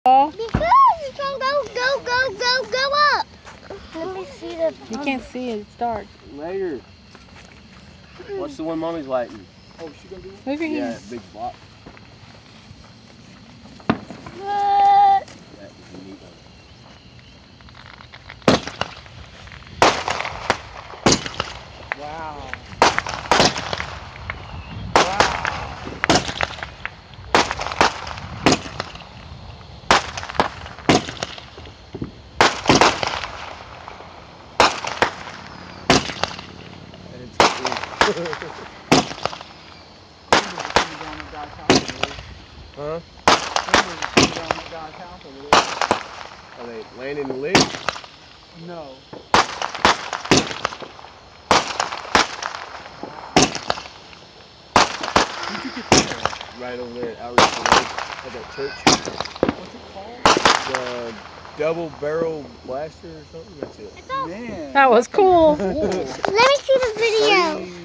Because it's gonna go up. Let me see the. You can't see it. It's dark. Later. What's the one Mommy's lighting? Oh, she gonna do it? Move your Yeah, hands. that big box. What? That is a neat one. Wow. Huh? Are they laying in the lid? No. Where'd you get that? Right over there at Outreach at that church. What's it called? The double barrel blaster or something. That's it. Man. That was cool. Cool. Let me see the video.